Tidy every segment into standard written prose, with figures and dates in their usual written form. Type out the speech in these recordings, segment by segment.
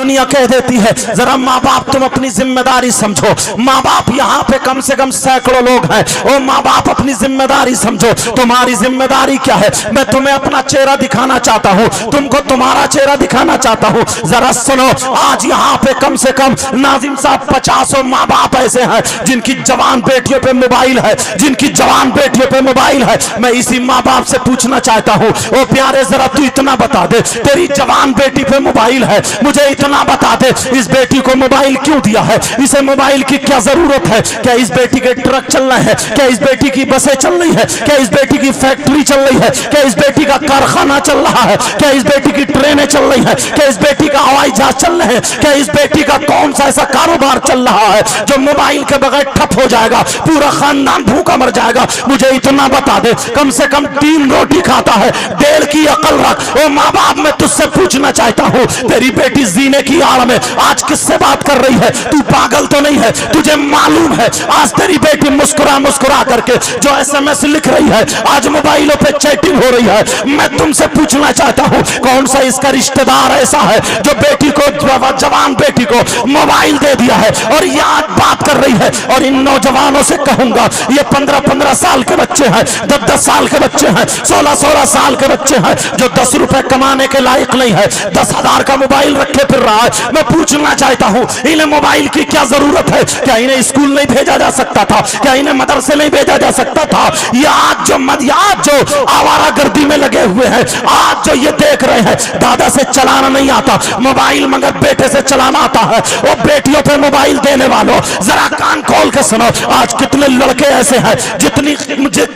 दुनिया कह देती है जरा माँ बाप तुम अपनी जिम्मेदारी समझो। माँ बाप यहाँ पे कम से कम सैकड़ों लोग हैं। ओ माँ बाप अपनी जिम्मेदारी समझो। तुम्हारी जिम्मेदारी क्या है? मैं तुम्हें अपना चेहरा दिखाना चाहता हूँ, तुमको तुम्हारा चेहरा दिखाना चाहता हूँ। जरा सुनो, आज यहाँ पे कम से कम नाजिम साहब 50 माँ बाप ऐसे हैं जिनकी जवान बेटियों पे मोबाइल है, जिनकी जवान बेटियों पे मोबाइल है। मैं इसी माँ बाप से पूछना चाहता हूँ, ओ प्यारे जरा तू इतना बता दे, तेरी जवान बेटी पे मोबाइल है, मुझे इतना बता दे इस बेटी को मोबाइल क्यों दिया है? इसे मोबाइल की क्या जरूरत है? क्या इस बेटी के ट्रक चल रहे हैं? क्या इस बेटी की बसें चल रही है? क्या इस बेटी की फैक्ट्री चल रही है? क्या इस बेटी का कारखाना चल रहा है? क्या इस बेटी की ट्रेनें चल रही है? क्या इस बेटी का हवाई जहाज चल रहे हैं? क्या इस बेटी का कौन सा ऐसा कारोबार चल रहा है जो मोबाइल के बगैर ठप हो जाएगा, पूरा खानदान भूखा मर जाएगा? मुझे इतना बता दे। कम से कम 3 रोटी खाता है, 1.5 की अकल रख। ओ माँ बाप, मैं तुझसे पूछना चाहता हूँ, तेरी बेटी जीने की आड़ में आज किससे बात कर रही है? तू पागल तो नहीं है? तुझे मालूम है आज तेरी बेटी मुस्कुरा मुस्कुरा करके जो SMS लिख रही है, आज मोबाइलों पे चैटिंग हो रही है। मैं तुमसे पूछना चाहता हूँ, कौन सा इसका रिश्तेदार ऐसा है जो बेटी को, जवान बेटी को मोबाइल दे दिया है और याद बात कर रही है? और इन नौजवानों से कहूंगा, ये 15-15 साल के बच्चे हैं, 10-10 साल के बच्चे हैं, 16-16 साल के बच्चे हैं जो 10 रुपए कमाने के लायक नहीं है, 10,000 का मोबाइल रखे फिर रहा है। मैं पूछना चाहता हूँ, इन्हें मोबाइल की क्या जरूरत है? क्या इन्हें स्कूल नहीं भेजा जा सकता था? क्या इन्हें मदरसे नहीं भेजा जा सकता था? ये आज जो आवारागर्दी में लगे हुए हैं, आज जो ये देख रहे हैं, दादा से चलाना नहीं आता मोबाइल मगर बेटे से चलाना आता है। वो बेटियों पे मोबाइल देने वालों, जरा कान खोल के सुनो, आज कितने लड़के ऐसे हैं,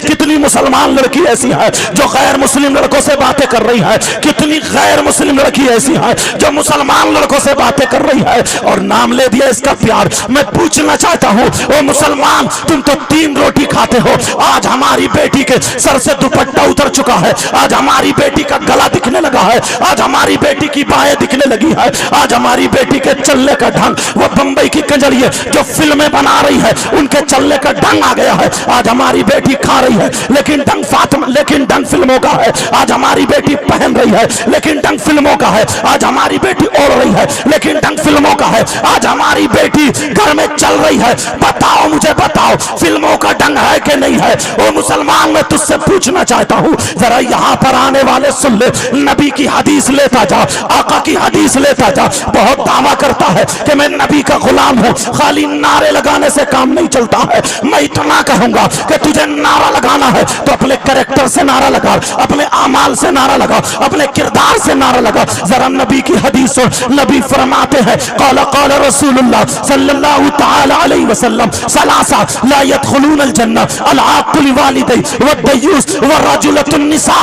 कितनी मुसलमान लड़की ऐसी है जो गैर मुस्लिम लड़कों से बातें कर रही है, कितनी गैर मुस्लिम लड़की ऐसी है जो मुसलमान लड़कों से बातें कर रही है और नाम ले दिया इसका प्यार। मैं पूछना चाहता हूँ, ओ मुसलमान, तुम तो 3 रोटी खाते हो, आज हमारी बेटी के सर से दुपट्टा उतर चुका है, आज हमारी बेटी का गला दिखने लगा है, आज हमारी बेटी की बाहें दिखने लगी है, आज हमारी बेटी के चलने का ढंग, वो बंबई की कंजरिए जो फिल्में बना रही है उनके चलने का ढंग आ गया है। आज हमारी बेटी खा रही है लेकिन ढंग फिल्मों का है। आज हमारी बेटी पहन रही है लेकिन ढंग फिल्मों का है। आज हमारी बेटी ओढ़ रही है लेकिन ढंग फिल्मों का है। आज हमारी बेटी घर में चल रही है। बताओ, मुझे बताओ, फिल्मों का ढंग है कि नहीं है? वो मुसलमान, मैं तुझसे पूछना चाहता हूँ, जरा यहाँ पर आने वाले सुन ले, नबी की हदीस लेता जा, आका की हदीस लेता जा। बहुत दावा करता है कि मैं नबी का गुलाम हूँ, खाली नारे लगाने से काम नहीं चलता है। मैं इतना कहूंगा कि तुझे नारा लगाना है तो अपने कैरेक्टर से नारा लगा, अपने आमाल से नारा लगा, अपने किरदार से नारा लगा। जरा नबी की हदीस सुन। नबी फरमाते हैं, क़ाल क़ाल रसूलुल्लाह सल्लल्लाहु तआला अलैहि वसल्लम, सलासा ला यदखुलूनल जन्नह अल आक़िल लिवालिदै वद्दयूस वरजुलतुन निसा।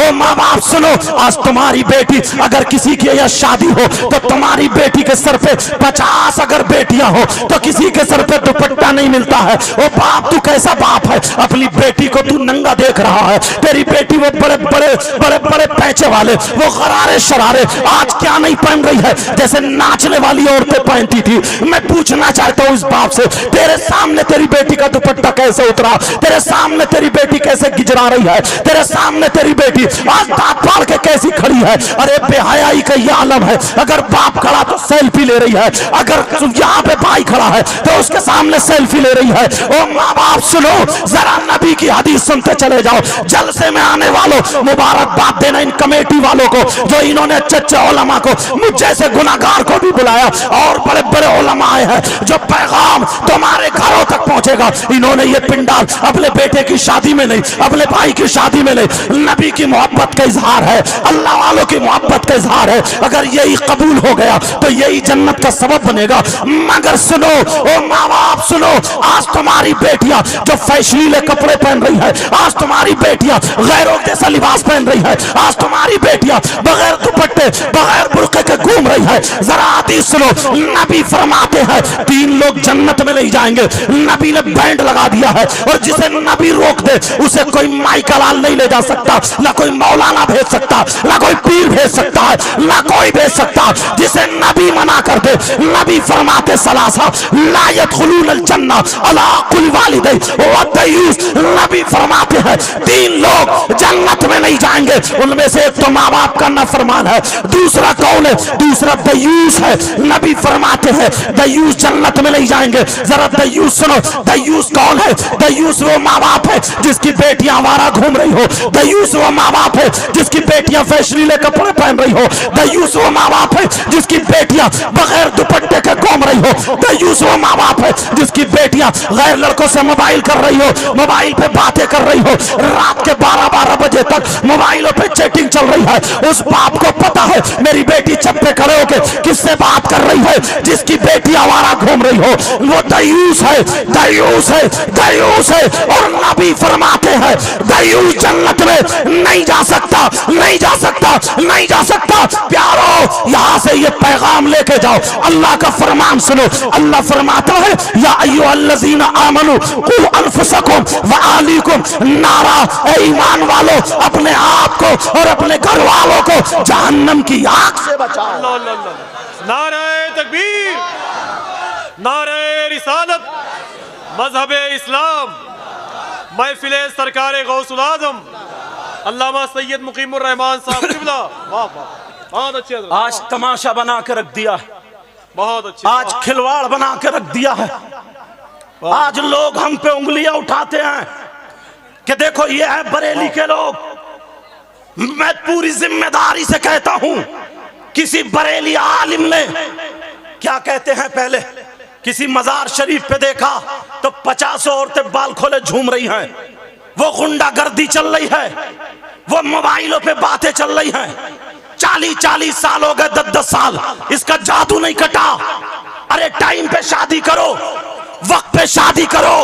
ओ माँ बाप सुनो, आज तुम्हारी बेटी अगर किसी की यह शादी हो तो तुम्हारी बेटी के सर पे 50 अगर बेटियां हो तो किसी के सर पे दुपट्टा नहीं मिलता है। ओ बाप, तू कैसा बाप है? अपनी बेटी को तू नंगा देख रहा है। तेरी बेटी वो बड़े बड़े बड़े बड़े पैचे वाले, वो गरारे शरारे आज क्या नहीं पहन रही है जैसे नाचने वाली औरतें पहनती थी। मैं पूछना चाहता हूँ इस बाप से, तेरे सामने तेरी बेटी का दुपट्टा कैसे उतरा? तेरे सामने तेरी बेटी कैसे गिजरा रही है? तेरे सामने तेरी बेटी आज दांत फाड़ के कैसी खड़ी है? अरे बेहयाई का ये आलम है। अगर बाप खड़ा तो सेल्फी ले रही है, अगर यहाँ पे भाई खड़ा है तो उसके सामने सेल्फी ले रही है। ओ माँ बाप सुनो, जरा नबी की हदीस सुनते चले जाओ। जलसे में आने वालों, मुबारकबाद देना इन कमेटी वालों को जो इन्होंने अच्छे अच्छे उलमा को, मुझ जैसे गुनाहगार को भी बुलाया और बड़े बड़े उलमा आए हैं जो पैगाम तुम्हारे घरों तक पहुंचेगा। इन्होंने ये पिंडाल अपने बेटे की शादी में नहीं, अपने भाई की शादी में नहीं, नबी की मोहब्बत का इजहार है, अल्लाह वालों की मोहब्बत का इजहार है। अगर यही कबूल हो गया तो यही जन्नत का सबब बनेगा। मगर सुनो, ओ माँ बाप सुनो, आज तुम्हारी बेटियां जो फैशनीले कपड़े पहन रही है, आज तुम्हारी बेटियां गैरों जैसा लिबास पहन रही है, आज तुम्हारी बेटियां बगैर दुपट्टे बगैर बुर्के के घूम रही है। जरा हदीस सुनो, नबी फरमाते हैं 3 लोग जन्नत में नहीं जाएंगे। नबी ने बैंड लगा दिया है, और जिसे नबी रोक दे उसे कोई माइकलाल नहीं ले जा सकता, ना कोई मौलाना भेज सकता, ना कोई पीर भेज सकता है, ना कोई भेज सकता। जिसे नबी मना कर दे, नबी फरमाते सलासा ला यदखुलूनल जन्ना अला कुल वालिदै व दयूस। नबी फरमाते हैं 3 लोग जन्नत में नहीं जाएंगे, उनमें से एक तो माँ बाप का नाफरमान है, दूसरा कौन है? दूसरा दयूस है। नबी फरमाते हैं दयूस जन्नत में नहीं जाएंगे। जरा दयूस सुनो, दयूस कौन है? दयूस वो माँ बाप है जिसकी बेटियां आवारा घूम रही हो। दयूस वो माँ बाप है जिसकी बेटियां फैशनीले कपड़े पहन रही हो। दयूस वो माँ बाप है जिसकी बेटियां बगैर दुपट्टे के घूम रही हो। दयूस वो माँ बाप है जिसकी बेटियां गैर लड़कों से मोबाइल कर रही हो, मोबाइल पे बातें कर रही हो, रात के 12-12 बजे तक मोबाइलों पे चैटिंग चल रही है। उस बाप को पता है मेरी बेटी छत पे खड़े होके किससे बात कर रही है, जिसकी बेटी आवारा घूम रही हो, वो दयूस है, दयूस है, दयूस है। और नबी फरमाते हैं दयूस जन्नत में नहीं जा सकता, नहीं जा सकता, नहीं जा सकता। प्यारो यहां से ये पैगाम लेके जाओ, अल्लाह का फरमान सुनो। अल्लाह फरमाता है या अय्युहल्लज़ीना आमनू कू अनफुसकुम व अहलीकुम नारा। ए ईमान वालों, अपने आप को और अपने घर वालों को जहन्नम की आग से बचाओ। नारे तकबीर, नारे रिसालत, मजहबे इस्लाम, महफिले सरकारे गौसुल आजम अल्लामा सैयद मुकीमुर रहमान साहब किबला। वाह वाह, बहुत अच्छे। आज तमाशा बना के रख दिया है, बहुत अच्छे। आज खिलवाड़ बना के रख दिया है। आज लोग हम पे उंगलियां उठाते हैं कि देखो ये है बरेली के लोग। मैं पूरी जिम्मेदारी से कहता हूं, किसी बरेली आलिम ने क्या कहते हैं, पहले किसी मजार शरीफ पे देखा तो 50 औरतें बाल खोले झूम रही हैं, वो गुंडागर्दी चल रही है, वो मोबाइलों पे बातें चल रही हैं। 40-40 साल हो गए, 10-10 साल, इसका जादू नहीं कटा। अरे टाइम पे शादी करो, वक्त पे शादी करो।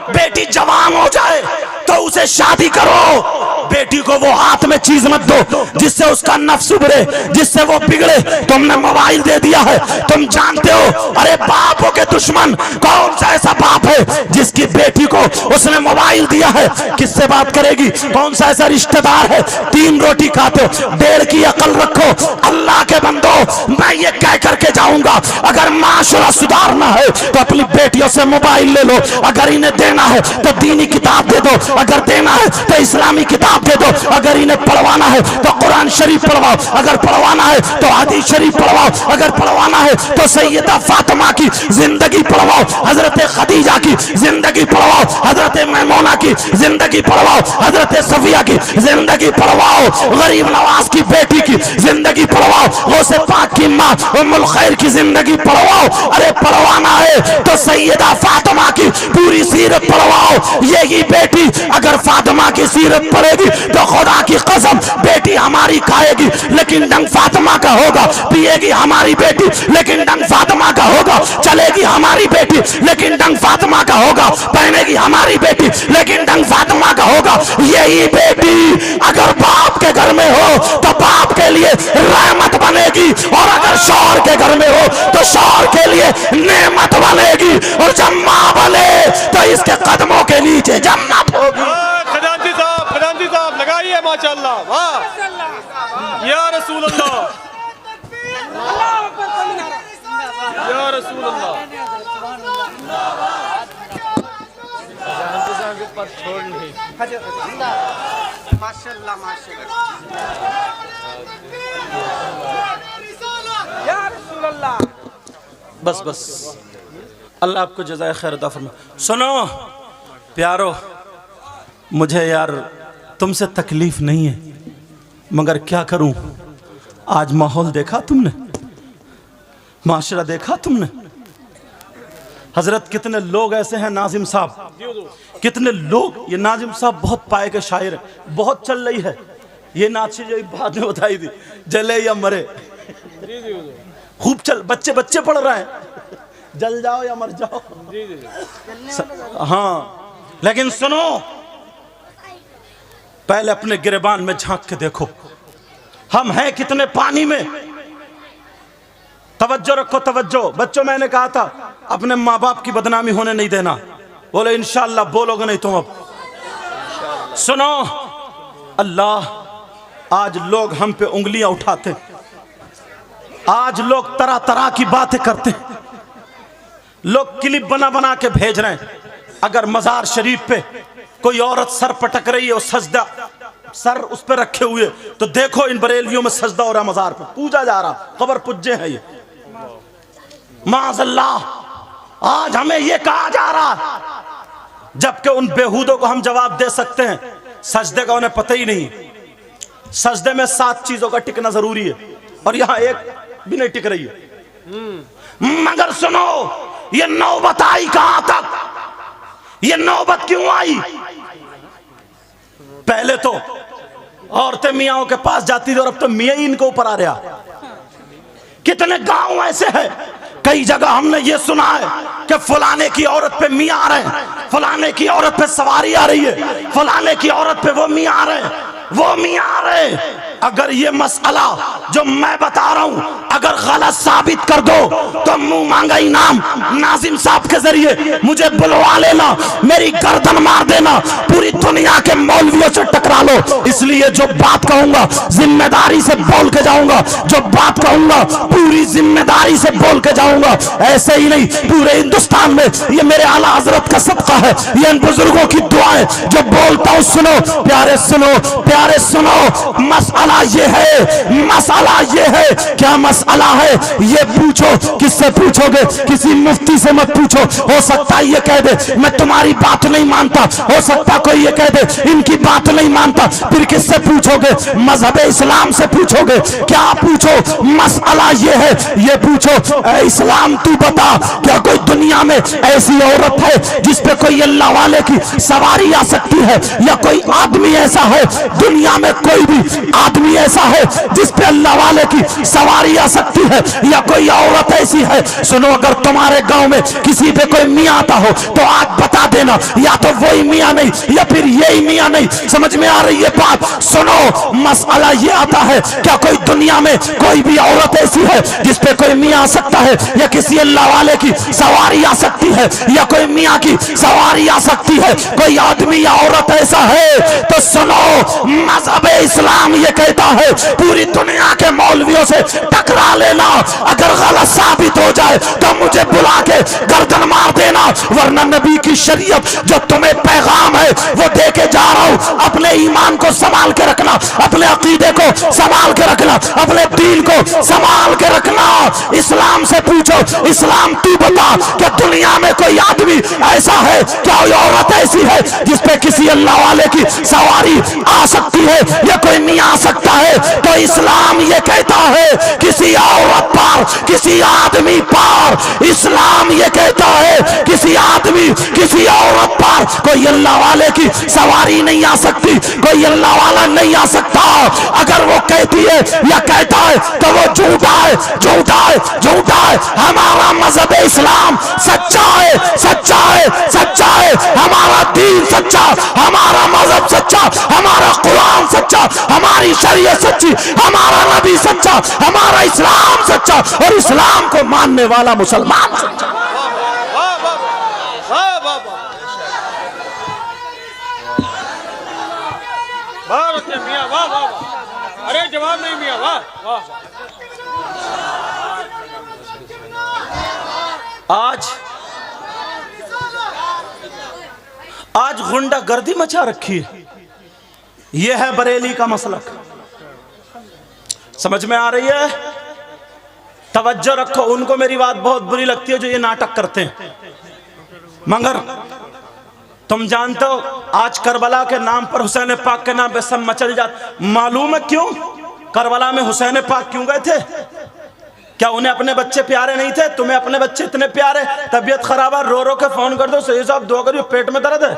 बेटी जवान हो जाए तो उसे शादी करो। बेटी को वो हाथ में चीज मत दो जिससे उसका नफ्स उभरे, जिससे वो बिगड़े। तुमने मोबाइल दे दिया है, तुम जानते हो। अरे बापों के दुश्मन कौन सा ऐसा बाप है जिसकी बेटी को उसने मोबाइल दिया है? किससे बात करेगी? कौन सा ऐसा रिश्तेदार है? 3 रोटी खाते हो, 1.5 की अकल रखो। अल्लाह के बंदो, मैं ये कह करके जाऊंगा, अगर माशरा सुधारना है तो अपनी बेटियों से मोबाइल ले लो। अगर इन्हें देना है तो दीनी किताब दे दो, अगर देना है तो इस्लामी किताब दे दो, अगर इन्हें पढ़वाना है तो कुरान शरीफ पढ़वाओ, अगर पढ़वाना है तो हदीस शरीफ पढ़वाओ, अगर पढ़वाना है तो सैयदा फातिमा की जिंदगी पढ़वाओ, हजरत खदीजा की जिंदगी पढ़वाओ, हजरत मैमूना की जिंदगी पढ़वाओ, हजरत सफिया की जिंदगी पढ़वाओ, गरीब नवाज की बेटी की जिंदगी पढ़वाओ, गौसे पाक की माँ उम्मुल खैर की जिंदगी पढ़वाओ। अरे पढ़वाना है तो सैयदा फातिमा की पूरी सीरत पढ़वाओ। यही बेटी अगर फातिमा की सीरत पढ़ेगी तो खुदा की कसम बेटी हमारी खाएगी लेकिन डंग फातिमा का होगा, पिएगी हमारी बेटी लेकिन डंग फातिमा का होगा, चलेगी हमारी बेटी लेकिन डंग फातिमा का होगा, पहनेगी हमारी बेटी लेकिन डंग फातिमा का होगा। यही बेटी अगर बाप के घर में हो तो बाप के लिए रहमत बनेगी, और अगर शौहर के घर में हो तो शौहर के लिए नेमत बनेगी, और जब माँ बने तो इसके कदमों के नीचे जन्नत होगी। खजानची साहब लगाइए माशाअल्लाह। वाह या रसूल अल्लाह, या रसूल अल्लाह। माशाअल्लाह माशाअल्लाह या रसूल अल्लाह। बस बस, अल्लाह आपको जज़ाए खैर अता फरमाए। सुनो प्यारो, मुझे यार तुमसे तकलीफ नहीं है, मगर क्या करूं। आज माहौल देखा तुमने, माशरा देखा तुमने। हजरत कितने लोग ऐसे हैं, नाजिम साहब कितने लोग, ये नाजिम साहब बहुत पाए के शायर है, बहुत चल रही है ये नाची जो बाद में बताई थी, जले या मरे, खूब चल, बच्चे बच्चे पढ़ रहे हैं, जल जाओ या मर जाओ। हाँ लेकिन सुनो, पहले अपने गिरेबान में झांक के देखो, हम हैं कितने पानी में। तवज्जो रखो, तवज्जो। बच्चों, मैंने कहा था अपने माँ बाप की बदनामी होने नहीं देना। बोले इंशाअल्लाह, बोलोगे नहीं तुम। अब सुनो, अल्लाह, आज लोग हम पे उंगलियां उठाते, आज लोग तरह तरह की बातें करते, लोग क्लिप बना बना के भेज रहे हैं। अगर मजार शरीफ पे कोई औरत सर पटक रही है और सजदा सर उस पर रखे हुए, तो देखो इन बरेलियों में सजदा हो रहा, मजार पे पूजा जा रहा, कब्र पुज्जे हैं ये। माज़अल्लाह, आज हमें ये कहा जा रहा, जबकि उन बेहूदों को हम जवाब दे सकते हैं। सजदे का उन्हें पता ही नहीं। सजदे में 7 चीजों का टिकना जरूरी है, और यहां एक भी नहीं टिक रही है। मगर सुनो, ये नौबत आई कहां तक? ये नौबत क्यों आई? पहले तो औरतें मियाओं के पास जाती थी, और अब तो मियाँ ही इनके ऊपर आ रहा। कितने गांव ऐसे हैं, कई जगह हमने ये सुना है कि फलाने की औरत पे मियाँ आ रहे हैं, फलाने की औरत पे सवारी आ रही है, फलाने की औरत पे वो मियाँ आ रहे हैं, वो मियाँ आ रहे हैं। अगर ये मसला जो मैं बता रहा हूं अगर गलत साबित कर दो, तो मुंह मांगा इनाम नाजिम साहब के जरिए मुझे बुलवा लेना, मेरी गर्दन मार देना, पूरी दुनिया के मौलवियों से टकरा लो। इसलिए जो बात कहूंगा जिम्मेदारी से बोल के जाऊंगा, जो बात कहूंगा पूरी जिम्मेदारी से बोल के जाऊंगा। ऐसे ही नहीं, पूरे हिंदुस्तान में ये मेरे आला हजरत का सदका है, ये इन बुजुर्गों की दुआएं जो बोलता हूं। सुनो प्यारे, सुनो प्यारे, सुनो। मसला ये है, मसला ये है। क्या मसला है? ये पूछो। किससे पूछोगे? किसी मुफ्ती से मत पूछो। हो सकता है ये कह दे मैं तुम्हारी बात नहीं मानता, हो सकता कोई ये कह दे इनकी बात नहीं मानता। फिर किससे पूछोगे? मजहब इस्लाम से पूछोगे। क्या पूछो? मसला ये है, ये पूछो ऐ इस्लाम तू बता, क्या कोई दुनिया में ऐसी औरत है जिसपे कोई अल्लाह वाले की सवारी आ सकती है? या कोई आदमी ऐसा है दुनिया में, कोई भी आदमी ऐसा है जिसपे अल्लाह वाले की सवारी आ सकती है? या कोई औरत ऐसी है? सुनो, अगर तुम्हारे गांव में किसी पे कोई मियाँ आता हो तो आज बता देना, या तो वही मियाँ नहीं या फिर यही मियाँ नहीं। समझ में आ रही है बात? सुनो, मसला ये आता है, क्या कोई दुनिया में कोई भी औरत ऐसी है जिसपे कोई मियाँ आ सकता है, या किसी अल्लाह वाले की सवारी आ सकती है, या कोई मियाँ की सवारी आ सकती है? कोई आदमी या औरत ऐसा है? तो सुनो, मजहब इस्लाम ये कहता है पूरी दुनिया के मौलवियों से टकरा लेना, अगर गलत साबित हो जाए तो मुझे बुला के गर्दन मार देना, वरना नबी की शरीयत जो तुम्हें पैगाम है वो दे के जा रहा हूं। अपने ईमान को संभाल के रखना, अपने अकीदे को संभाल के रखना, अपने दीन को संभाल के रखना। इस्लाम से पूछो, इस्लाम तू बता, क्या दुनिया में कोई आदमी ऐसा है, क्या कोई औरत ऐसी है जिसपे किसी अल्लाह वाले की सवारी आ सकती है, या कोई मियाँ आ सकता है? तो इस्लाम ये कहता है किसी औरत पर, किसी आदमी पर, इस्लाम ये कहता है किसी आदमी, किसी औरत पर कोई अल्लाह वाले की सवारी नहीं आ सकती, कोई अल्लाह वाला नहीं आ सकता। अगर वो कहती है या कहता है तो वो झूठा है, झूठा है, झूठा है। हमारा मजहब इस्लाम सच्चा है, सच्चा है, सच्चा है। हमारा दीन सच्चा, हमारा मजहब सच्चा, हमारा कुरान सच्चा, हमारी शरीयत सच्ची, हमारा नबी सच्चा, हमारा इस्लाम सच्चा, और इस्लाम को मानने वाला मुसलमान सच्चा। वाह वाह वाह वाह वाह, भारत के मियाँ, वाह वाह वाह, अरे जवाब नहीं मियाँ, वाह वाह। आज गुंडागर्दी मचा रखी है। यह है बरेली का मसलक। समझ में आ रही है? तवज्जो रखो। उनको मेरी बात बहुत बुरी लगती है जो ये नाटक करते हैं, मगर तुम जानते हो आज करबला के नाम पर, हुसैन पाक के नाम पे सब मचल जाते। मालूम है क्यों? करबला में हुसैन पाक क्यों गए थे? क्या उन्हें अपने बच्चे प्यारे नहीं थे? तुम्हें अपने बच्चे इतने प्यारे, तबीयत खराब है रो रो के फोन कर दो, सही साहब दुआ करियो, पेट में दर्द है।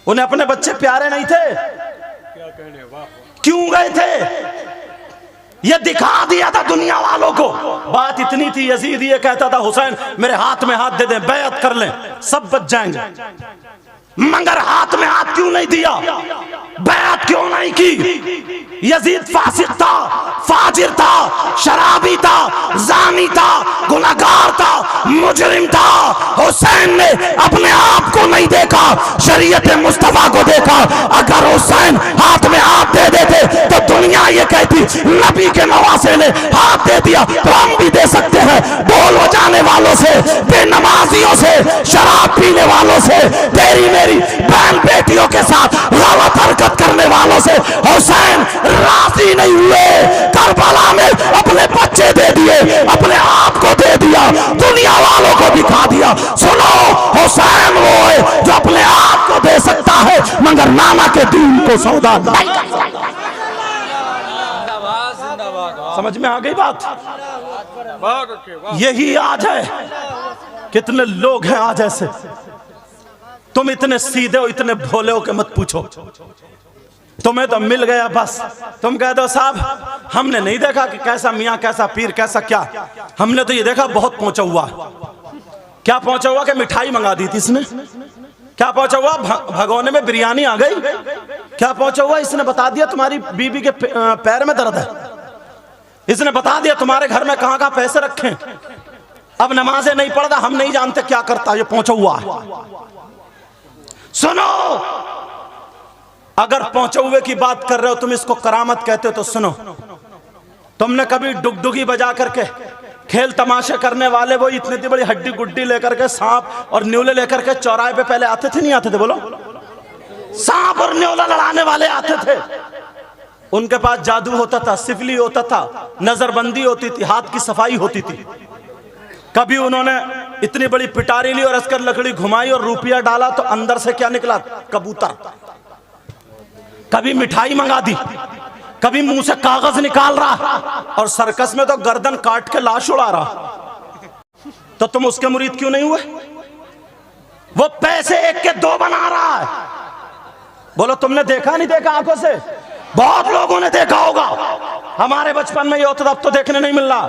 उन्हें अपने बच्चे प्यारे नहीं थे? क्यों गए थे? ये दिखा दिया था दुनिया वालों को। बात इतनी थी, यजीद ये कहता था हुसैन मेरे हाथ में हाथ दे दें, बैअत कर लें, सब बच जाएंगे। मगर हाथ में हाथ क्यों नहीं दिया? बैत क्यों नहीं की? यजीद फासिक था, फाजिर था, शराबी था, जानी था, गुनहगार था, मुजरिम था। हुसैन ने अपने आप को नहीं देखा, शरीयत मुस्तफा को देखा। अगर हुसैन हाथ में हाथ दे देते तो दुनिया ये कहती नबी के नवासे ने हाथ दे दिया, तो हम भी दे सकते हैं। ढोल बजाने वालों से, बेनमाजियों से, शराब पीने वालों से, तेरी मेरी बहन बेटियों के साथ गलत हरकत करने वालों से हुसैन राजी नहीं हुए। करबला में अपने बच्चे दे दिए, अपने आप को दे दिया, दुनिया वालों को दिखा दिया। सुनो, हुसैन वो है जो अपने आप को दे सकता है मगर नाना के दीन को सौदा नहीं कर सकता। समझ में आ गई बात? बहुत अच्छे, वाह। यही आज है। कितने लोग हैं आज ऐसे, तुम इतने सीधे हो, इतने भोले हो कि मत पूछो। तुम्हें तो मिल गया बस, तुम कह दो साहब हमने नहीं देखा कि कैसा मियाँ, कैसा पीर, कैसा क्या। हमने तो ये देखा बहुत पहुंचा हुआ। क्या पहुंचा हुआ कि मिठाई मंगा दी थी इसने? क्या पहुंचा हुआ भगोने में बिरयानी आ गई? क्या पहुंचा हुआ इसने बता दिया तुम्हारी बीबी के पैर में दर्द है? इसने बता दिया तुम्हारे घर में कहां कहां पैसे रखे। अब नमाजें नहीं पढ़ता, हम नहीं जानते क्या करता। ये पहुंचा हुआ। सुनो, अगर पहुंचे हुए की बात कर रहे हो तुम, इसको करामत कहते हो तो सुनो। तुमने कभी डुगडुगी बजा करके खेल तमाशे करने वाले वो इतनी बड़ी हड्डी गुड्डी लेकर के, सांप और न्यूले लेकर के चौराहे पे पहले आते थे, नहीं आते थे? बोलो, सांप और न्यूला लड़ाने वाले आते थे। उनके पास जादू होता था, सिफली होता था, नजरबंदी होती थी, हाथ की सफाई होती थी। कभी उन्होंने इतनी बड़ी पिटारी ली और अस्कर लकड़ी घुमाई और रुपया डाला तो अंदर से क्या निकला? कबूतर। कभी मिठाई मंगा दी, कभी मुंह से कागज निकाल रहा, और सर्कस में तो गर्दन काट के लाश उड़ा रहा। तो तुम उसके मुरीद क्यों नहीं हुए? वो पैसे एक के दो बना रहा है। बोलो, तुमने देखा नहीं देखा आंखों से? बहुत लोगों ने देखा होगा। हमारे बचपन में ये होता था, अब तो देखने नहीं मिल रहा।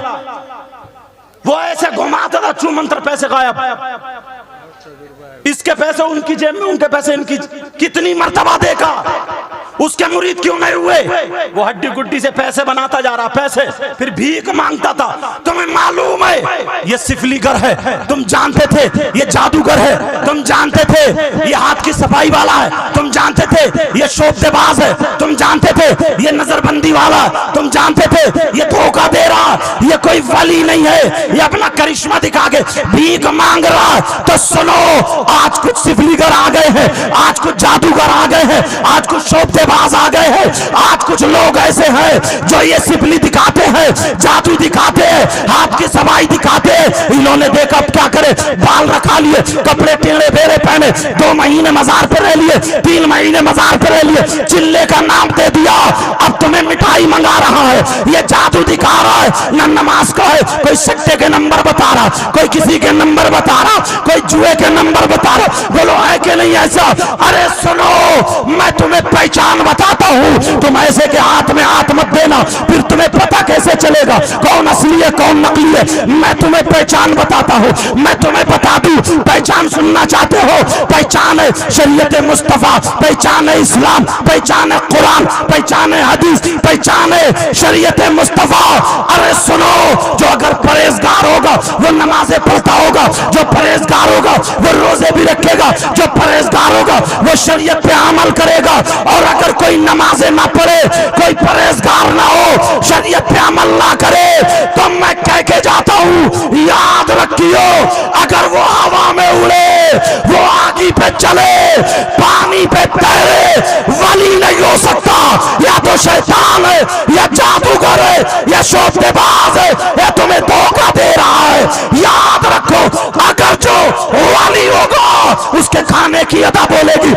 वो ऐसे घुमाता था, छू मंत्र पैसे गायब, इसके पैसे उनकी जेब में, उनके पैसे इनकी। कितनी मर्तबा देखा। उसके मुरीद क्यों नहीं हुए? वो हड्डी गुड्डी से पैसे बनाता जा रहा, पैसे, फिर भीख मांगता था। तुम्हें मालूम है ये सिफलीगर है, तुम जानते थे। ये जादूगर है, तुम जानते थे। ये हाथ की सफाई वाला है, तुम जानते थे। ये शोबतेबाज है, तुम जानते थे। ये नजरबंदी वाला, तुम जानते थे। ये धोखा दे रहा, ये कोई वली नहीं है, ये अपना करिश्मा दिखा के भीख मांग रहा। तो सुनो, आज कुछ सिफलीगर आ गए हैं, आज कुछ जादूगर आ गए हैं, आज कुछ शोबतेबाज आ गए हैं। आज कुछ लोग ऐसे हैं जो ये सिफली दिखाते हैं, जादू दिखाते हैं, हाथ की सफाई दिखाते हैं। इन्होंने देखा अब क्या करे, बाल रखा लिए, कपड़े टेढ़े बेड़े पहने, 2 महीने मजार पे रह लिए, 3 महीने मजार पे रह लिए, चिल्ले का नाम दे दिया। अब तुम्हें मिठाई मंगा रहा है, ये जादू दिखा रहा है। न नमाज का है, कोई सट्टे के नंबर बता रहा, कोई किसी के नंबर बता रहा, कोई जुए के नंबर बता रहा। बोलो, है कि नहीं ऐसा? अरे सुनो, मैं तुम्हें पहचान बताता हूँ। तुम ऐसे के हाथ में हाथ मत देना, फिर तुम्हें पता कैसे चलेगा कौन असली है कौन नकली है। मैं तुम्हें पहचान बताता हूँ, मैं तुम्हें बता दूं। पहचान सुनना चाहते हो? पहचान है शरीयत मुस्तफा, पहचान है इस्लाम, पहचान है कुरान, पहचान है हदीस, पहचान है शरीयत मुस्तफा। अरे सुनो, जो अगर परहेजगार होगा वो नमाजें पढ़ता होगा, जो परहेजगार होगा वो रोजे भी रखेगा, जो परहेजगार होगा वो शरीयत पे अमल करेगा। और अगर कोई नमाजें ना पढ़े, कोई परहेजगार ना हो, शरीयत पे अमल ना करे, तो मैं कह के जाता हूँ, याद रखियो, अगर वो हवा में उड़े, वो आगी पे चले, पानी पे तैरे, वली नहीं हो सकता। या तो शैतान है, या जादूगर है, या शोबतेबाज है, या तुम्हें धोखा दे रहा है। याद रखो, अगर जो वली होगा उसके खाने की अदा बोलेगी,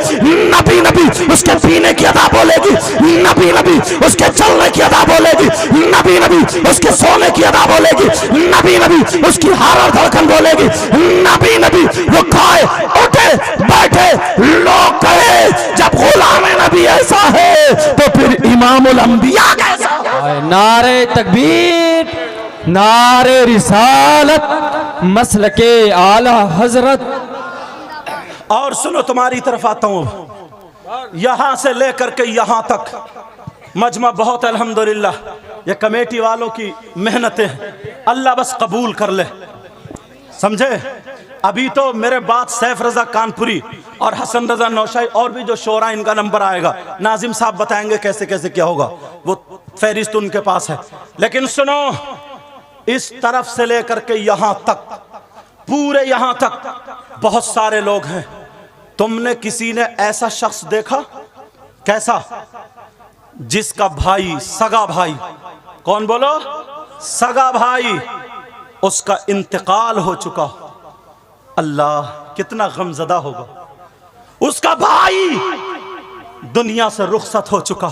नबी नबी उसके पीने की अदा बोलेगी, नबी नबी उसके चलने की अदा बोलेगी, नबी नबी उसके सोने की अदा बोलेगी, नबी नबी उसकी हर धड़कन बोलेगी, नबी नबी वो खाए उठे बैठे लोग कहे जब गुलाम नबी ऐसा है तो फिर इमामुल अंबिया कैसा? नारे तकबीर, नारे रिसालत, मसलके आला हजरत। और सुनो, तुम्हारी तरफ आता हूं। यहां से लेकर के यहां तक मजमा बहुत अल्हम्दुलिल्लाह, ये कमेटी वालों की मेहनतें हैं, अल्लाह बस कबूल कर ले, समझे। अभी तो मेरे बाद सैफ रजा कानपुरी और हसन रजा नौशाई और भी जो शोरा, इनका नंबर आएगा, नाजिम साहब बताएंगे कैसे कैसे क्या होगा, वो फहरिस्त उनके पास है। लेकिन सुनो, इस तरफ से लेकर के यहां तक, पूरे यहां तक बहुत सारे लोग हैं। तुमने किसी ने ऐसा शख्स देखा? कैसा? जिसका भाई, सगा भाई, कौन बोलो, सगा भाई, उसका इंतकाल हो चुका। अल्लाह, कितना गमजदा होगा। उसका भाई दुनिया से रुखसत हो चुका,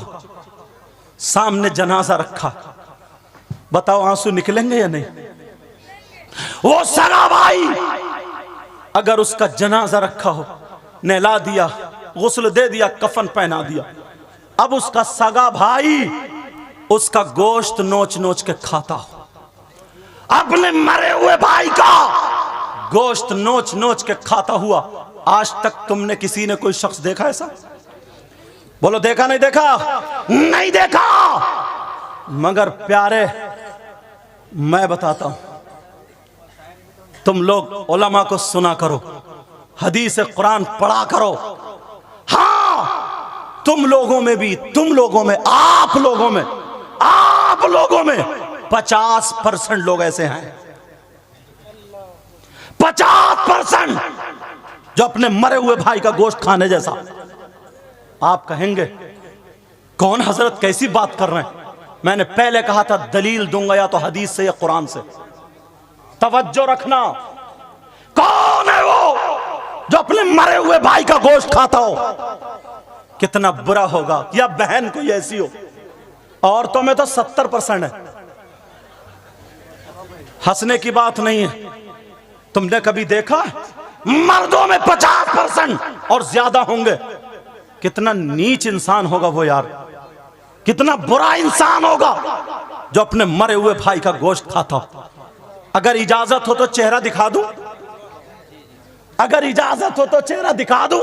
सामने जनाजा रखा, बताओ आंसू निकलेंगे या नहीं? वो सगा भाई अगर उसका जनाजा रखा हो, नहला दिया, गुस्ल दे दिया, कफन पहना दिया, अब उसका सगा भाई उसका गोश्त नोच नोच के खाता हो, अपने मरे हुए भाई का गोश्त नोच नोच के खाता हुआ। आज तक तुमने किसी ने कोई शख्स देखा ऐसा? बोलो देखा नहीं देखा? नहीं देखा। मगर प्यारे, मैं बताता हूं, तुम लोग उलमा को सुना करो, हदीस कुरान पढ़ा करो। हाँ, तुम लोगों में भी, तुम लोगों में, आप लोगों में 50% लोग ऐसे हैं, 50% जो अपने मरे हुए भाई का गोश्त खाने जैसा। आप कहेंगे कौन हजरत, कैसी बात कर रहे हैं? मैंने पहले कहा था दलील दूंगा या तो हदीस से या कुरान से। तवज्जो रखना, कौन है वो जो अपने मरे हुए भाई का गोश्त खाता हो? कितना बुरा होगा, या बहन कोई ऐसी हो। औरतों में तो 70% है, हंसने की बात नहीं है। तुमने कभी देखा? मर्दों में 50% और ज्यादा होंगे। कितना नीच इंसान होगा वो यार, कितना बुरा इंसान होगा जो अपने मरे हुए भाई का गोश्त खाता हो। अगर इजाजत हो तो चेहरा दिखा दूं, अगर इजाजत हो तो चेहरा दिखा दूं।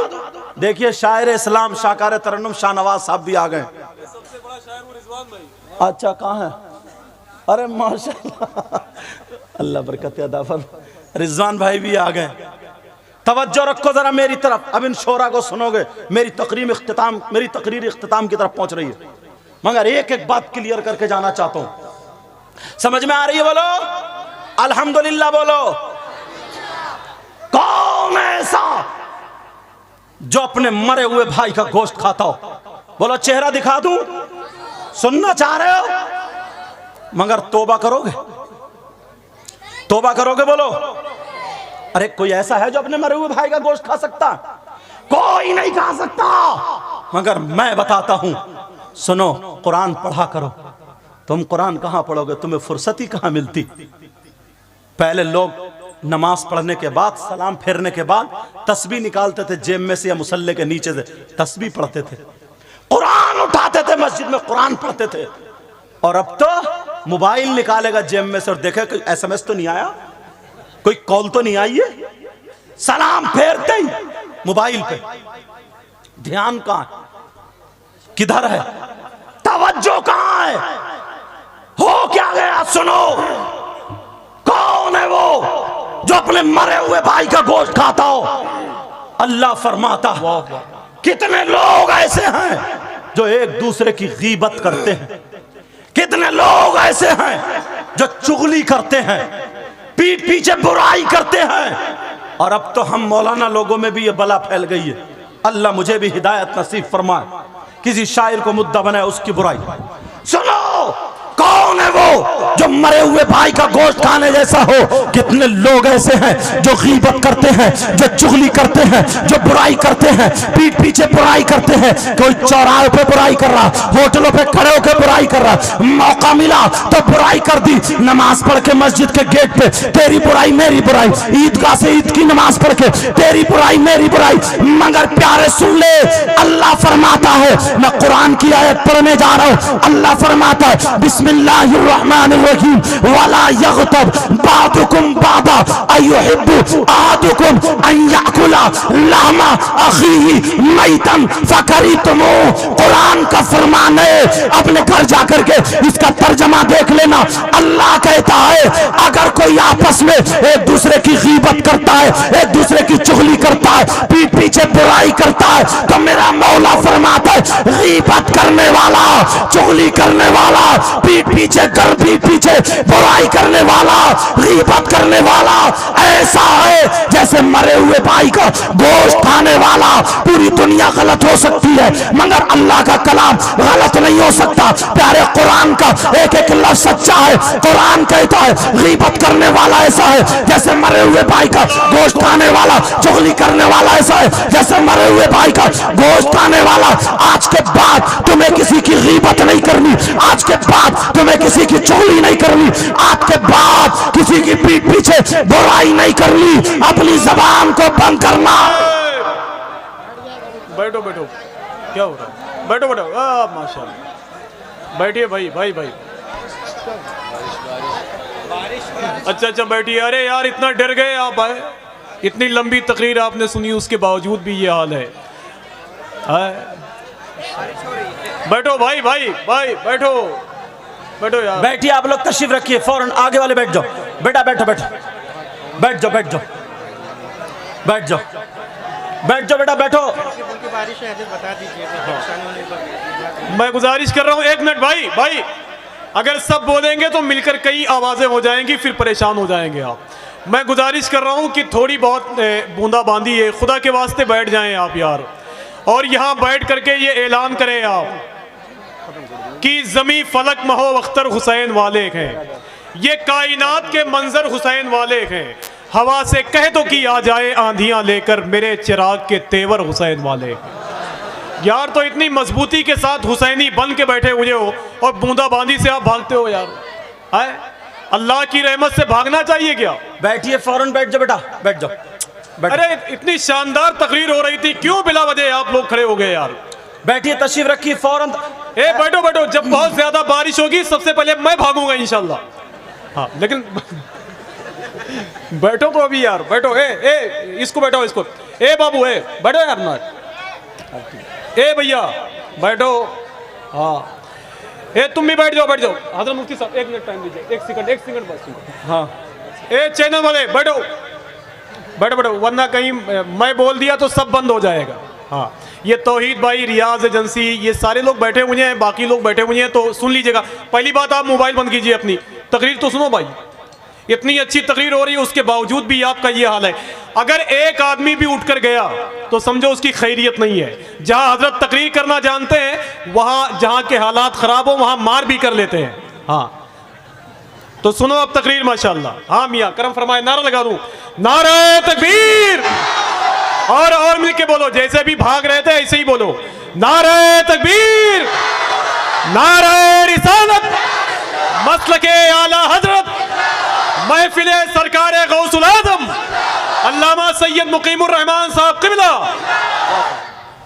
देखिए शायर इस्लाम शाकार तरन्नुम शाहनवाज साहब भी आ गए। सबसे बड़ा शायर वो रिजवान भाई। अच्छा, कहाँ है? अरे माशाल्लाह, अल्लाह बरकत अता फरमाए। रिजवान भाई भी आ गए। तवज्जो रखो जरा मेरी तरफ, अब इन शोरा को सुनोगे। मेरी तकरीर इख्तिताम की तरफ पहुंच रही है, मगर एक एक बात क्लियर करके जाना चाहता हूं। समझ में आ रही है? बोलो अल्हम्दुलिल्लाह। बोलो कौन है ऐसा जो अपने मरे हुए भाई का गोश्त खाता हो? बोलो चेहरा दिखा दूं? सुनना चाह रहे हो? मगर तौबा करोगे? तौबा करोगे? बोलो। अरे कोई ऐसा है जो अपने मरे हुए भाई का गोश्त खा सकता? कोई नहीं खा सकता। मगर मैं बताता हूं, सुनो, कुरान पढ़ा करो। तुम कुरान कहां पढ़ोगे? तुम्हें फुर्सत ही कहां मिलती। पहले लोग नमाज पढ़ने के बाद, सलाम फेरने के बाद तस्बीह निकालते थे जेब में से या मुसल्ले के नीचे से, तस्बीह पढ़ते थे, कुरान उठाते थे, मस्जिद में कुरान पढ़ते थे। और अब तो मोबाइल निकालेगा जेब में से और देखे कोई SMS तो नहीं आया, कोई कॉल तो नहीं आई है। सलाम फेरते ही मोबाइल पे। ध्यान कहां है? किधर है? तवज्जो कहां है? हो क्या गया? सुनो, कौन है वो जो अपने मरे हुए भाई का गोश्त खाता हो? अल्लाह फरमाता, कितने लोग ऐसे हैं जो एक दूसरे की गीबत करते हैं, कितने लोग ऐसे हैं जो चुगली करते हैं, पीठ पीछे बुराई करते हैं। और अब तो हम मौलाना लोगों में भी ये बला फैल गई है। अल्लाह मुझे भी हिदायत नसीब फरमाए। किसी शायर को मुद्दा बनाए उसकी बुराई। सुनो, कौन है वो जो मरे हुए भाई का गोश्त खाने जैसा हो? कितने लोग ऐसे हैं जो गीबत करते हैं, जो चुगली करते हैं, जो बुराई करते हैं, पीठ पीछे बुराई करते हैं। कोई चौराहे पे बुराई कर रहा, होटलों पे खड़े होकर बुराई कर रहा, मौका मिला तो बुराई कर दी। नमाज पढ़ के मस्जिद के गेट पे तेरी बुराई मेरी बुराई, ईदगाह से ईद की नमाज पढ़ के तेरी बुराई मेरी बुराई। मगर प्यारे सुन ले, अल्लाह फरमाता है, मैं कुरान की आयत पढ़ने जा रहा हूं। अल्लाह फरमाता है, बिस्मिल्लाह बिस्मिल्लाहिर्रहमानिर्रहीम वला यग़तब बादुकुम बादा अयुहिब्बु अहदुकुम अन याकुला लहमा अखीही मैतन फकरितमू। कुरान का फरमान है, अपने घर जाकर के इसका तर्जमा देख लेना। अल्लाह कहता है अगर कोई आपस में एक दूसरे की गीबत करता है, एक दूसरे की चुगली करता है, पीठ पीछे बुराई करता है, तो मेरा मौला फरमाता है गीबत करने वाला, चुगली करने वाला, पीठ पीछे बुराई करने वाला, गीबत करने वाला ऐसा है जैसे मरे हुए भाई का गोश्त खाने वाला। पूरी दुनिया गलत हो सकती है मगर अल्लाह का कलाम गलत नहीं हो सकता। प्यारे कुरान का एक एक लफ्ज सच्चा है। कुरान कहता है गीबत करने वाला ऐसा है जैसे मरे हुए भाई का गोश्त खाने वाला, चुगली करने वाला ऐसा है जैसे मरे हुए भाई का गोश्त खाने वाला। आज के बाद तुम्हें किसी की गीबत नहीं करनी, आज के बाद तुम्हें किसी की चुगली नहीं करनी, आज के बाद किसी की पीठ पीछे बुराई नहीं करनी। अपनी जबान को बंद करना। बैठो बैठो, क्या हो रहा है? बैठो बैठो, माशाल्लाह, बैठिए भाई भाई भाई। अच्छा बैठिए। अरे यार इतना डर गए आप आए, इतनी लंबी तकरीर आपने सुनी उसके बावजूद भी ये हाल है। बैठो भाई भाई भाई, बैठो बैठो यार। बैठिए आप लोग, तशरीफ रखिए, फौरन आगे वाले बैठ जाओ। बेटा बैठो बैठो, बैठ जाओ बैठ जाओ बैठ जाओ बैठ जाओ बेटा बैठो। बारिश है बता दीजिए। मैं गुजारिश कर रहा हूँ, एक मिनट भाई भाई, अगर सब बोलेंगे तो मिलकर कई आवाजें हो जाएंगी, फिर परेशान हो जाएंगे आप। मैं गुजारिश कर रहा हूँ कि थोड़ी बहुत बूंदाबांदी है, खुदा के वास्ते बैठ जाएं आप यार, और यहाँ बैठ करके ये ऐलान करें आप कि ज़मी फलक महो अख्तर हुसैन वाले हैं, ये कायनात के मंजर हुसैन वाले हैं। हवा से कह दो कि आ जाए आंधियां लेकर, मेरे चिराग के तेवर हुसैन वाले यार। तो इतनी मजबूती के साथ हुसैनी बन के बैठे हुए हो और बूंदाबांदी से आप भागते हो यार। आए अल्लाह की रहमत से भागना चाहिए क्या? बैठिए फौरन बैठ जाओ बेटा, बैठ जाओ। अरे इतनी शानदार तकरीर हो रही थी, क्यों बिला वजह आप लोग खड़े हो गए यार? बैठिए, तशरीफ रखिए फौरन। ए बैठो बैठो, जब बहुत ज्यादा बारिश होगी सबसे पहले मैं भागूंगा इंशाल्लाह। हाँ लेकिन बैठो तो अभी यार, बैठो। ए इसको बैठो, इसको। ए बाबू ए बैठो यार ना। ए भैया बैठो। हाँ ए तुम भी बैठ जाओ, बैठ जाओ। हजरत मुफ्ती साहब एक मिनट टाइम दीजिए, एक सेकंड बस। हाँ ए चैनल वाले बैठो बैठो बैठो, वरना कहीं मैं बोल दिया तो सब बंद हो जाएगा। हाँ ये तौहीद भाई, रियाज एजेंसी, ये सारे लोग बैठे हुए हैं, बाकी लोग बैठे हुए हैं, तो सुन लीजिएगा। पहली बात आप मोबाइल बंद कीजिए, अपनी तकरीर तो सुनो भाई। इतनी अच्छी तकरीर हो रही है, उसके बावजूद भी आपका ये हाल है। अगर एक आदमी भी उठकर गया तो समझो उसकी खैरियत नहीं है। जहां हजरत तकरीर करना जानते हैं, वहां जहां के हालात खराब हो वहां मार भी कर लेते हैं। हाँ तो सुनो अब तकरीर माशाल्लाह। हाँ मियाँ करम फरमाए, नारा लगा दूं, नारे तकबीर। और मिलके बोलो, जैसे भी भाग रहे थे ऐसे ही बोलो, नारे तकबीर, नारे रिसालत, मसलके आला हजरत, महफिल सरकार गौसुल आजम अल्लामा सैयद मुकीमुर रहमान साहब क़िबला।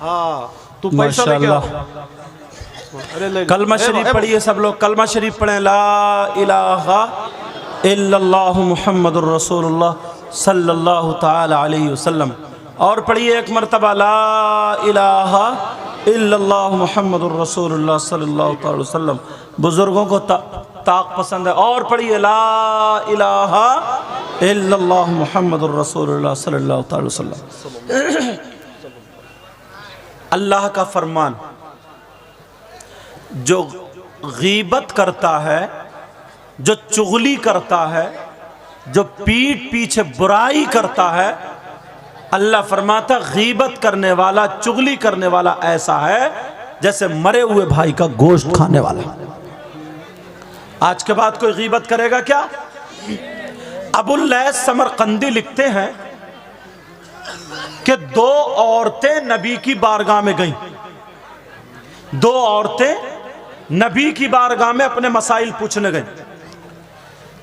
हाँ तू पैसा लेके आ। कलमा शरीफ पढ़िए सब लोग, कलमा शरीफ पढ़ें। ला इलाहा इल्लल्लाहु मुहम्मदुर रसूलुल्लाह सल्लल्लाहु ताला अलैहि वसल्लम। और पढ़िए एक मरतबा, ला इलाहा इल्लल्लाहु मुहम्मदुर रसूलुल्लाह सल्लल्लाहु ताला अलैहि वसल्लम। बुजुर्गों को ताक पसंद है। और पढ़िए, ला इलाहा इल्लल्लाहु मुहम्मदुर रसूलुल्लाह सल्लल्लाहु ताला अलैहि वसल्लम। अल्लाह का फरमान, जो गीबत करता है, जो चुगली करता है, जो पीठ पीछे बुराई करता है, अल्लाह फरमाता गीबत करने वाला, चुगली करने वाला ऐसा है जैसे मरे हुए भाई का गोश्त खाने वाला। आज के बाद कोई गीबत करेगा क्या? अबुल लैस समरकंदी लिखते हैं कि दो औरतें नबी की बारगाह में गईं। दो औरतें नबी की बारगाह में अपने मसाइल पूछने गईं।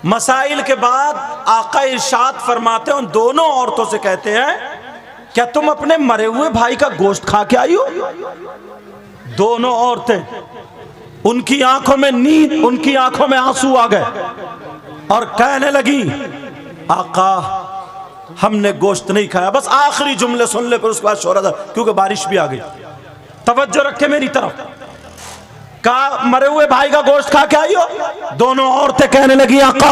मसाइल के बाद आका इरशाद फरमाते हैं, उन दोनों औरतों से कहते हैं, क्या तुम अपने मरे हुए भाई का गोश्त खा के आई हो? दोनों औरतें उनकी आंखों में नींद, उनकी आंखों में आंसू आ गए और कहने लगी, आका हमने गोश्त नहीं खाया। बस आखिरी जुमले सुन ले, फिर उसके बाद शोर था क्योंकि बारिश भी आ गई। तवज्जो रखे मेरी तरफ। कहा मरे हुए भाई का गोश्त खा के आई हो? दोनों औरतें कहने लगी, आका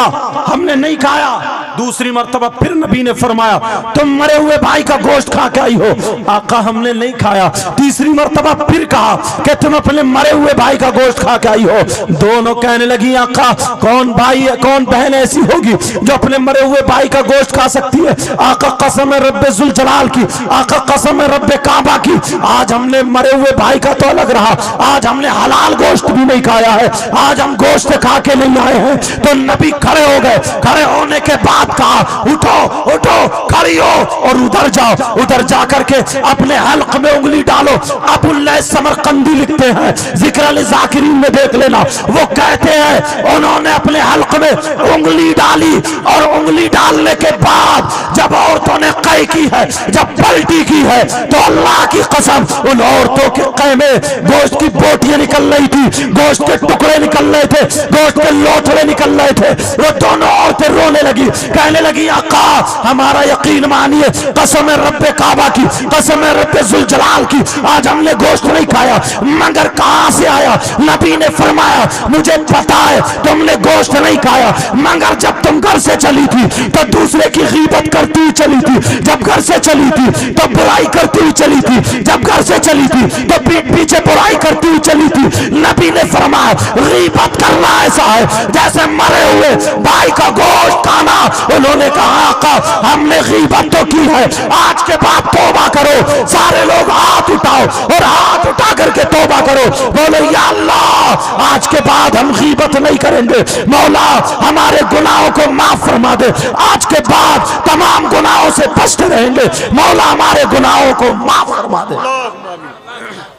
हमने नहीं खाया। दूसरी मर्तबा फिर नबी ने फरमाया, तुम मरे हुए भाई का गोश्त खा के आई हो? आका हमने नहीं खाया। तीसरी मर्तबा फिर कहा कि तुम अपने मरे हुए भाई का गोश्त खा के आई हो? दोनों कहने लगी, आका कौन भाई है, कौन बहन ऐसी होगी जो अपने मरे हुए भाई का गोश्त खा सकती है? आका कसम है रब्बे जुल जलाल की, आका कसम है रब्बे काबा की, आज हमने मरे हुए भाई का तो अलग रहा, आज हमने हलाल गोश्त भी नहीं खाया है, आज हम गोश्त खा के नहीं आए हैं। तो नबी खड़े हो गए। खड़े होने के बाद कहा, उठो उठो, खड़ी हो और उधर जाओ। उधर जाकर के अपने हल्क में उंगली डालो। अबुल्लाह समरकंदी लिखते हैं, जिक्र अल ज़ाकिरीन में देख लेना, वो कहते हैं उन्होंने अपने हल्क में उंगली डाली और उंगली डालने के बाद जब औरतों ने कै की है, जब पलटी की है, तो अल्लाह की कसम उन औरतों के कै में गोश्त की बोटियां निकल रही थी, गोश्त के टुकड़े निकल रहे थे, गोश्त के लोथड़े निकल रहे थे। वो दोनों औरतें रोने लगी, कहने लगी, आका हमारा यकीन मानिए, कसम है रब्बे काबा की, कसम है रब्बे जुल जलाल की, आज हमने गोश्त नहीं खाया। मगर कहां से आया? नबी ने फरमाया, मुझे पता है तुमने गोश्त नहीं खाया, मगर जब तुम घर से चली थी तो दूसरे की गीबत करती हुई चली थी, जब घर से चली थी तो बुराई करती हुई चली थी, जब घर से चली थी तो पीठ पीछे बुराई करती हुई चली थी। नबी ने फरमाया, गीबत करना ऐसा है जैसे मरे हुए भाई का गोश्त खाना। उन्होंने कहा, आका हमने गीबत तो की है, आज के बाद तौबा करो। सारे लोग हाथ उठाओ और हाथ उठा करके तौबा करो। बोले, या अल्लाह आज के बाद हम गीबत नहीं करेंगे, मौला हमारे गुनाहों को माफ फरमा दे, आज के बाद तमाम गुनाहों से बचते रहेंगे, मौला हमारे गुनाहों को माफ फरमा दे।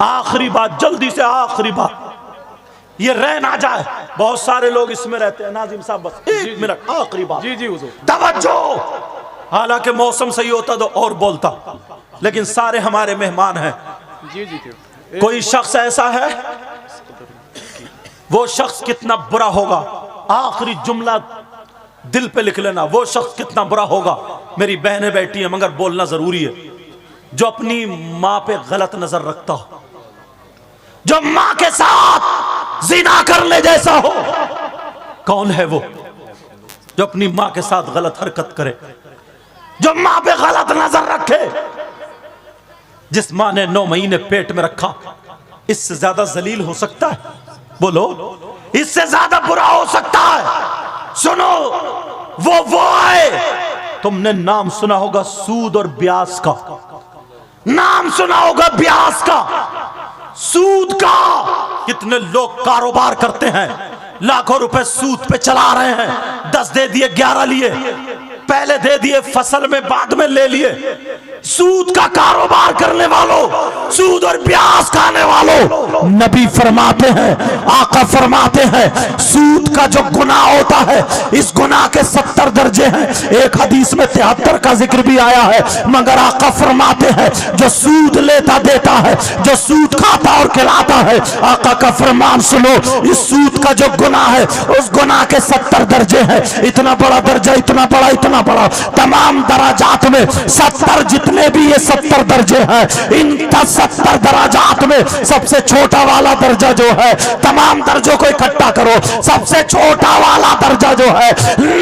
आखिरी बात, जल्दी से आखिरी बात, ये रह ना जाए, बहुत सारे लोग इसमें रहते हैं। नाजिम साहब बस एक मिनट, आखिरी बात। जी जी हुजूर। तवज्जो। हालांकि मौसम सही होता तो और बोलता, लेकिन सारे हमारे मेहमान हैं। जी जी। कोई शख्स ऐसा है, वो शख्स कितना बुरा होगा, आखिरी जुमला दिल पे लिख लेना, वो शख्स कितना बुरा होगा। मेरी बहनें बैठी हैं मगर बोलना जरूरी है, जो अपनी मां पे गलत नजर रखता हो, जो मां के साथ जिना करने जैसा हो। कौन है वो जो अपनी मां के साथ गलत हरकत करे, जो मां पे गलत नजर रखे? जिस मां ने 9 महीने पेट में रखा, इससे ज्यादा जलील हो सकता है? बोलो, इससे ज्यादा बुरा हो सकता है? सुनो, वो आए, तुमने नाम सुना होगा सूद और ब्याज का, नाम सुना होगा ब्याज का, सूद का। कितने लोग कारोबार करते हैं, लाखों रुपए सूद पे चला रहे हैं। 10 दे दिए, 11 लिए, पहले दे दिए फसल में, बाद में ले लिए। सूद का कारोबार करने वालों, सूद और ब्याज खाने वालों, नबी फरमाते हैं, आका फरमाते हैं, सूद का जो गुनाह होता है, इस गुनाह के 70 दर्जे हैं। एक हदीस में 73 का जिक्र भी आया है, मगर आका फरमाते हैं, जो सूद लेता देता है, जो सूद खाता और खिलाता है, आका का फरमान सुनो, इस सूद का जो गुनाह है, उस गुनाह के 70 दर्जे हैं। इतना बड़ा दर्जा, इतना बड़ा, इतना बड़ा, तमाम दराजात में 70, जितने भी ये 70 दर्जे हैं, इन 70 दराजात में सबसे छोटा वाला दर्जा जो है, तमाम दर्जों को इकट्ठा करो, सबसे छोटा वाला दर्जा जो है,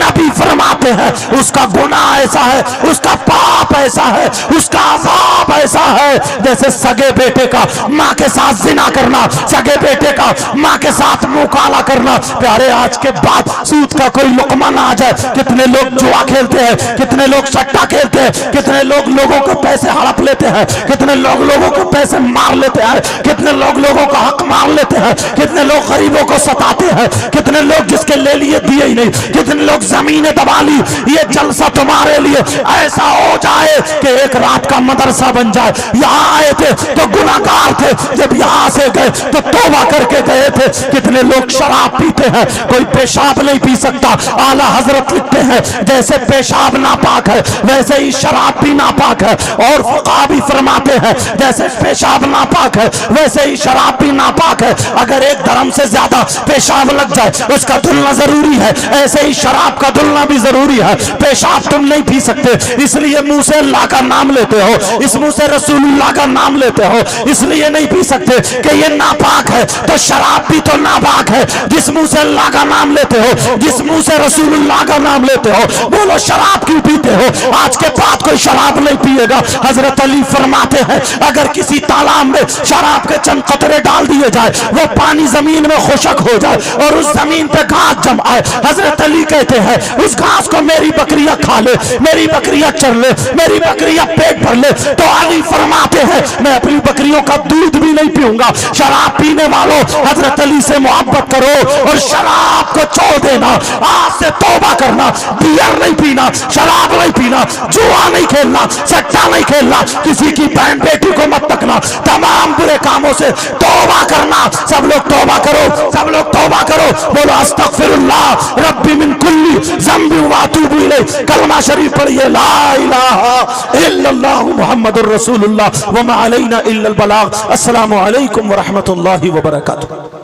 नबी फरमाते हैं, उसका गुनाह ऐसा है, उसका पाप ऐसा है, उसका अज़ाब ऐसा है जैसे सगे बेटे का मां के साथ जिना करना, सगे बेटे का मां के साथ मुंह काला करना। प्यारे, आज के बाद सूद का कोई लुकमा ना आ जाए। कितने लोग जुआ खेलते हैं, कितने लोग सट्टा खेलते हैं, कितने लोग लोगों को पैसे हड़प लेते हैं, कितने लोग लोगों को पैसे मार लेते हैं, कितने लोग लोगों का हक मार लेते हैं, कितने लोग गरीबों को सताते हैं, कितने लोग जिसके ले लिए दिए ही नहीं, कितने लोग जमीनें दबा ली। ये जलसा तुम्हारे लिए ऐसा हो जाए आए कि एक रात का मदरसा बन जाए। यहाँ आए थे तो गुनाहगार थे, जब यहाँ से गए तो तौबा करके गए थे। कितने लोग शराब पीते हैं, कोई पेशाब नहीं पी सकता। आला हजरत लिखते हैं जैसे पेशाब नापाक है वैसे ही शराब भी नापाक है, और फुक़हा भी फरमाते हैं जैसे पेशाब नापाक है वैसे ही शराब भी नापाक है। अगर एक धर्म से ज्यादा पेशाब लग जाए उसका धुलना जरूरी है, ऐसे ही शराब का धुलना भी जरूरी है। पेशाब तुम नहीं पी सकते, इसलिए मुंह से अल्लाह का नाम लेते हो, इस मुंह से रसूलुल्लाह का नाम लेते हो, इसलिए नहीं पी सकते कि ये नापाक है। तो शराब भी तो नापाक है। जिस मुंह से अल्लाह का नाम लेते हो, जिस मुंह से रसूलुल्लाह का नाम लेते हो, बोलो शराब क्यों पीते हो? आज के बाद कोई शराब नहीं पिएगा। हजरत अली फरमाते हैं अगर किसी तालाब में शराब के चंद कतरे डाल दिए जाए, वो पानी जमीन में खुशक हो जाए और उस जमीन पे घास जम आए, हजरत अली कहते हैं उस घास को मेरी बकरियां खा ले, मेरी बकरियां चर ले, मेरी बकरियां पेट भर ले। तो अली फरमाते हैं मैं अपनी बकरियों का दूध भी नहीं पीऊंगा। शराब पीने वालों हजरत अली से मोहब्बत करो और शराब को छोड़ देना। आज से तौबा करना, बियर नहीं पीना, शराब नहीं पीना, जुआ नहीं खेलना, सट्टा नहीं खेलना, किसी की बहन बेटी को मत तकना, तमाम बुरे कामों से तौबा करना। सब लोग तौबा करो, सब लोग तौबा करो। बोलो अस्तगफिरुल्लाह रब्बी मिन कुल्ली ज़ंबि व अतूबु इलैह। कलमा शरीफ पढ़िए ला इलाहा इल्लल्लाह मुहम्मदुर रसूलुल्लाह व मा अलैना इल्लल बलाग। अस्सलामु अलैकुम व रहमतुल्लाहि व बरकातुहू।